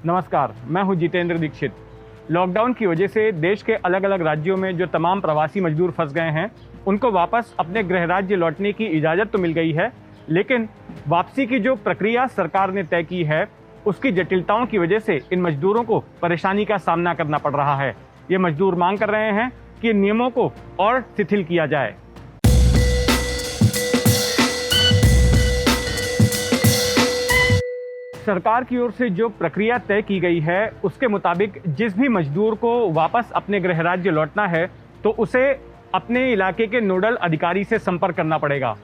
नमस्कार, मैं हूं जितेंद्र दीक्षित। लॉकडाउन की वजह से देश के अलग अलग राज्यों में जो तमाम प्रवासी मजदूर फंस गए हैं, उनको वापस अपने गृह राज्य लौटने की इजाज़त तो मिल गई है, लेकिन वापसी की जो प्रक्रिया सरकार ने तय की है, उसकी जटिलताओं की वजह से इन मजदूरों को परेशानी का सामना करना पड़ रहा है। ये मजदूर मांग कर रहे हैं कि नियमों को और शिथिल किया जाए। सरकार की ओर से जो प्रक्रिया तय की गई है, उसके मुताबिक जिस भी मजदूर को वापस अपने गृह राज्य लौटना है, तो उसे अपने इलाके के नोडल अधिकारी से संपर्क करना पड़ेगा।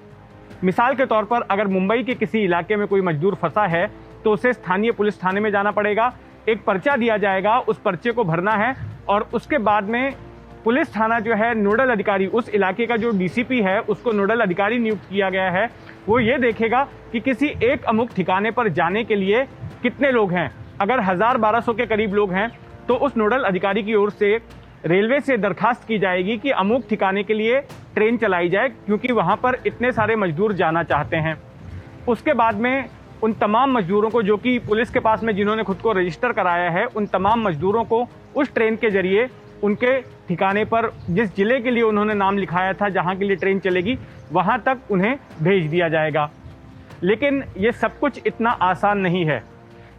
मिसाल के तौर पर अगर मुंबई के किसी इलाके में कोई मजदूर फंसा है, तो उसे स्थानीय पुलिस थाने में जाना पड़ेगा। एक पर्चा दिया जाएगा, उस पर्चे को भरना है और उसके बाद में पुलिस थाना जो है, नोडल अधिकारी, उस इलाके का जो डीसीपी है, उसको नोडल अधिकारी नियुक्त किया गया है। वो ये देखेगा कि किसी एक अमुक ठिकाने पर जाने के लिए कितने लोग हैं। अगर 1000-1200 के करीब लोग हैं, तो उस नोडल अधिकारी की ओर से रेलवे से दरखास्त की जाएगी कि अमुक ठिकाने के लिए ट्रेन चलाई जाए, क्योंकि वहां पर इतने सारे मजदूर जाना चाहते हैं। उसके बाद में उन तमाम मजदूरों को, जो कि पुलिस के पास में जिन्होंने खुद को रजिस्टर कराया है, उन तमाम मजदूरों को उस ट्रेन के जरिए उनके ठिकाने पर, जिस जिले के लिए उन्होंने नाम लिखाया था, जहां के लिए ट्रेन चलेगी, वहां तक उन्हें भेज दिया जाएगा। लेकिन ये सब कुछ इतना आसान नहीं है।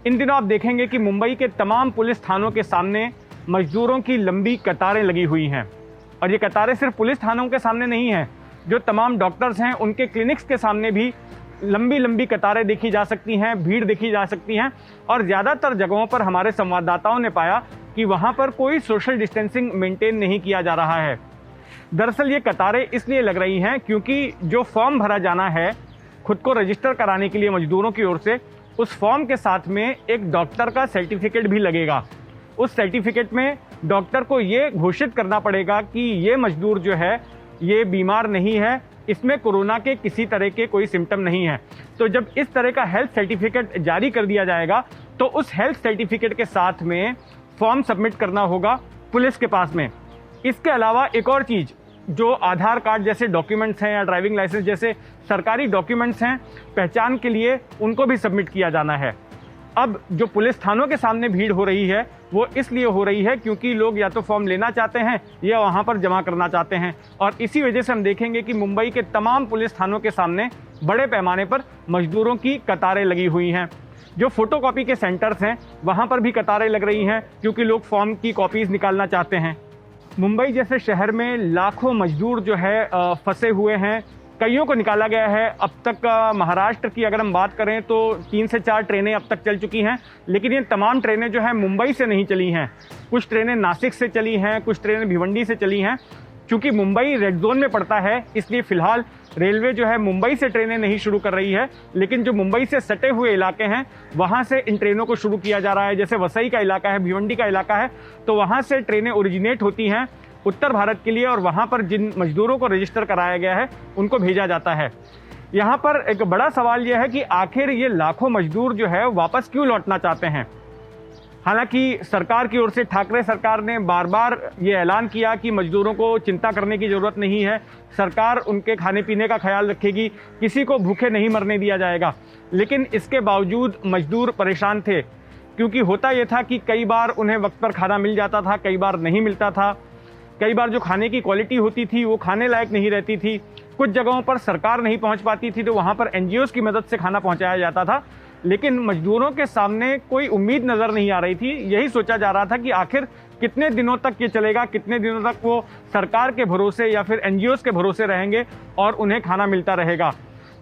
इन दिनों आप देखेंगे कि मुंबई के तमाम पुलिस थानों के सामने मजदूरों की लंबी कतारें लगी हुई हैं। और ये कतारें सिर्फ पुलिस थानों के सामने नहीं हैं, जो तमाम डॉक्टर्स हैं, उनके क्लिनिक्स के सामने भी लंबी लंबी कतारें देखी जा सकती हैं, भीड़ देखी जा सकती हैं। और ज़्यादातर जगहों पर हमारे संवाददाताओं ने पाया कि वहाँ पर कोई सोशल डिस्टेंसिंग मेंटेन नहीं किया जा रहा है। दरअसल ये कतारें इसलिए लग रही हैं क्योंकि जो फॉर्म भरा जाना है खुद को रजिस्टर कराने के लिए मजदूरों की ओर से, उस फॉर्म के साथ में एक डॉक्टर का सर्टिफिकेट भी लगेगा। उस सर्टिफिकेट में डॉक्टर को ये घोषित करना पड़ेगा कि ये मजदूर जो है, ये बीमार नहीं है, इसमें कोरोना के किसी तरह के कोई सिम्टम नहीं है। तो जब इस तरह का हेल्थ सर्टिफिकेट जारी कर दिया जाएगा, तो उस हेल्थ सर्टिफिकेट के साथ में फॉर्म सबमिट करना होगा पुलिस के पास में। इसके अलावा एक और चीज़, जो आधार कार्ड जैसे डॉक्यूमेंट्स हैं या ड्राइविंग लाइसेंस जैसे सरकारी डॉक्यूमेंट्स हैं, पहचान के लिए उनको भी सबमिट किया जाना है। अब जो पुलिस थानों के सामने भीड़ हो रही है, वो इसलिए हो रही है क्योंकि लोग या तो फॉर्म लेना चाहते हैं या वहाँ पर जमा करना चाहते हैं। और इसी वजह से हम देखेंगे कि मुंबई के तमाम पुलिस थानों के सामने बड़े पैमाने पर मजदूरों की कतारें लगी हुई हैं। जो फोटोकॉपी के सेंटर्स हैं, वहाँ पर भी कतारें लग रही हैं, क्योंकि लोग फॉर्म की कॉपीज़ निकालना चाहते हैं। मुंबई जैसे शहर में लाखों मजदूर जो है फंसे हुए हैं। कईयों को निकाला गया है। अब तक महाराष्ट्र की अगर हम बात करें तो 3 से 4 ट्रेनें अब तक चल चुकी हैं, लेकिन ये तमाम ट्रेनें जो है मुंबई से नहीं चली हैं। कुछ ट्रेनें नासिक से चली हैं, कुछ ट्रेनें भिवंडी से चली हैं। चूँकि मुंबई रेड जोन में पड़ता है, इसलिए फिलहाल रेलवे जो है मुंबई से ट्रेनें नहीं शुरू कर रही है, लेकिन जो मुंबई से सटे हुए इलाके हैं, वहाँ से इन ट्रेनों को शुरू किया जा रहा है। जैसे वसई का इलाका है, भिवंडी का इलाका है, तो वहाँ से ट्रेनें ओरिजिनेट होती हैं उत्तर भारत के लिए, और वहाँ पर जिन मजदूरों को रजिस्टर कराया गया है, उनको भेजा जाता है। यहाँ पर एक बड़ा सवाल यह है कि आखिर ये लाखों मजदूर जो है वापस क्यों लौटना चाहते हैं। हालांकि सरकार की ओर से, ठाकरे सरकार ने बार बार ये ऐलान किया कि मजदूरों को चिंता करने की ज़रूरत नहीं है, सरकार उनके खाने पीने का ख्याल रखेगी, किसी को भूखे नहीं मरने दिया जाएगा। लेकिन इसके बावजूद मजदूर परेशान थे, क्योंकि होता यह था कि कई बार उन्हें वक्त पर खाना मिल जाता था, कई बार नहीं मिलता था। कई बार जो खाने की क्वालिटी होती थी वो खाने लायक नहीं रहती थी। कुछ जगहों पर सरकार नहीं पहुंच पाती थी, तो वहाँ पर एनजीओज़ की मदद से खाना पहुंचाया जाता था। लेकिन मजदूरों के सामने कोई उम्मीद नज़र नहीं आ रही थी। यही सोचा जा रहा था कि आखिर कितने दिनों तक ये चलेगा, कितने दिनों तक वो सरकार के भरोसे या फिर एनजीओज़ के भरोसे रहेंगे और उन्हें खाना मिलता रहेगा।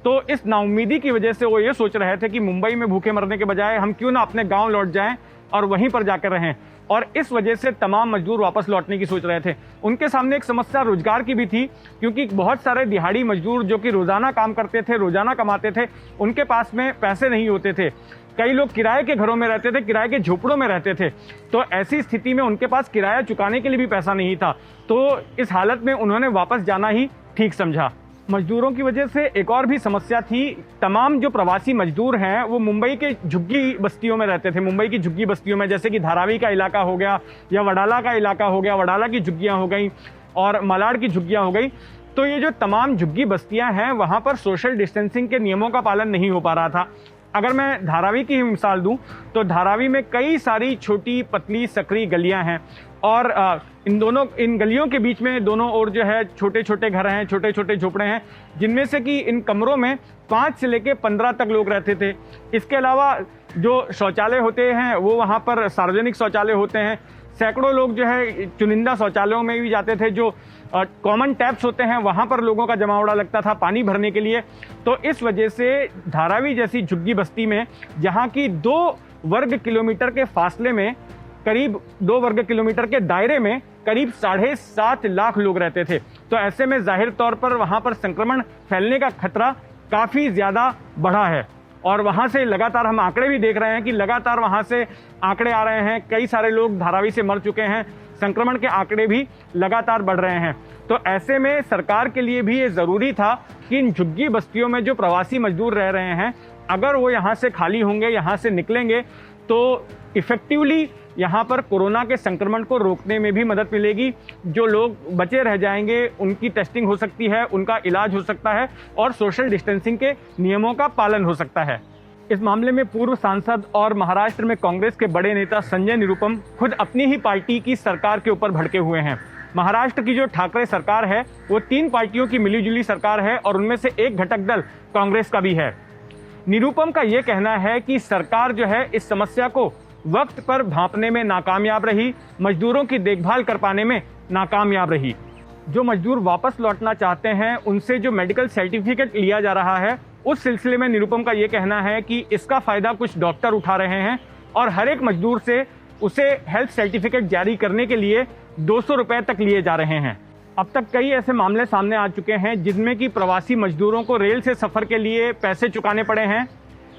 तो इस नाउम्मीदी की वजह से वो ये सोच रहे थे कि मुंबई में भूखे मरने के बजाय हम क्यों ना अपने गाँव लौट जाएँ और वहीं पर जाकर रहें। और इस वजह से तमाम मजदूर वापस लौटने की सोच रहे थे। उनके सामने एक समस्या रोजगार की भी थी, क्योंकि बहुत सारे दिहाड़ी मजदूर जो कि रोज़ाना काम करते थे, रोज़ाना कमाते थे, उनके पास में पैसे नहीं होते थे। कई लोग किराए के घरों में रहते थे, किराए के झोपड़ों में रहते थे। तो ऐसी स्थिति में उनके पास किराया चुकाने के लिए भी पैसा नहीं था। तो इस हालत में उन्होंने वापस जाना ही ठीक समझा। मजदूरों की वजह से एक और भी समस्या थी। तमाम जो प्रवासी मजदूर हैं वो मुंबई के झुग्गी बस्तियों में रहते थे। मुंबई की झुग्गी बस्तियों में, जैसे कि धारावी का इलाका हो गया या वडाला का इलाका हो गया, वडाला की झुग्गियां हो गई और मलाड की झुग्गियां हो गई। तो ये जो तमाम झुग्गी बस्तियां हैं, वहाँ पर सोशल डिस्टेंसिंग के नियमों का पालन नहीं हो पा रहा था। अगर मैं धारावी की ही मिसाल दूं तो धारावी में कई सारी छोटी पतली सकरी गलियां हैं और इन गलियों के बीच में दोनों ओर जो है छोटे छोटे घर हैं, छोटे छोटे झोपड़े हैं, जिनमें से कि इन कमरों में 5 से लेकर 15 तक लोग रहते थे। इसके अलावा जो शौचालय होते हैं वो वहाँ पर सार्वजनिक शौचालय होते हैं। सैकड़ों लोग जो है चुनिंदा शौचालयों में भी जाते थे, जो कॉमन टैप्स होते हैं वहाँ पर लोगों का जमावड़ा लगता था पानी भरने के लिए। तो इस वजह से धारावी जैसी झुग्गी बस्ती में, जहाँ की 2 वर्ग किलोमीटर के फासले में, करीब 2 वर्ग किलोमीटर के दायरे में करीब 7.5 लाख लोग रहते थे, तो ऐसे में जाहिर तौर पर वहाँ पर संक्रमण फैलने का खतरा काफ़ी ज़्यादा बढ़ा है। और वहाँ से लगातार हम आंकड़े भी देख रहे हैं कि लगातार वहाँ से आंकड़े आ रहे हैं, कई सारे लोग धारावी से मर चुके हैं, संक्रमण के आंकड़े भी लगातार बढ़ रहे हैं। तो ऐसे में सरकार के लिए भी ये ज़रूरी था कि इन झुग्गी बस्तियों में जो प्रवासी मजदूर रह रहे हैं, अगर वो यहाँ से खाली होंगे, यहाँ से निकलेंगे, तो इफ़ेक्टिवली यहाँ पर कोरोना के संक्रमण को रोकने में भी मदद मिलेगी। जो लोग बचे रह जाएंगे उनकी टेस्टिंग हो सकती है, उनका इलाज हो सकता है और सोशल डिस्टेंसिंग के नियमों का पालन हो सकता है। इस मामले में पूर्व सांसद और महाराष्ट्र में कांग्रेस के बड़े नेता संजय निरुपम खुद अपनी ही पार्टी की सरकार के ऊपर भड़के हुए हैं। महाराष्ट्र की जो ठाकरे सरकार है वो 3 पार्टियों की मिलीजुली सरकार है और उनमें से एक घटक दल कांग्रेस का भी है। निरुपम का ये कहना है कि सरकार जो है इस समस्या को वक्त पर भांपने में नाकामयाब रही, मजदूरों की देखभाल कर पाने में नाकामयाब रही। जो मजदूर वापस लौटना चाहते हैं उनसे जो मेडिकल सर्टिफिकेट लिया जा रहा है, उस सिलसिले में निरुपम का ये कहना है कि इसका फ़ायदा कुछ डॉक्टर उठा रहे हैं और हर एक मजदूर से उसे हेल्थ सर्टिफिकेट जारी करने के लिए 200 रुपये तक लिए जा रहे हैं। अब तक कई ऐसे मामले सामने आ चुके हैं जिनमें कि प्रवासी मजदूरों को रेल से सफ़र के लिए पैसे चुकाने पड़े हैं।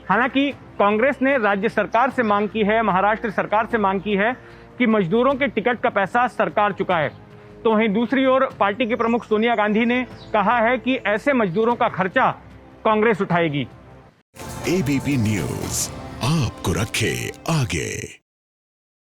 हालांकि कांग्रेस ने राज्य सरकार से मांग की है, महाराष्ट्र सरकार से मांग की है कि मजदूरों के टिकट का पैसा सरकार चुकाए। तो वहीं दूसरी ओर पार्टी के प्रमुख सोनिया गांधी ने कहा है कि ऐसे मजदूरों का खर्चा कांग्रेस उठाएगी। एबीपी न्यूज़ आपको रखे आगे।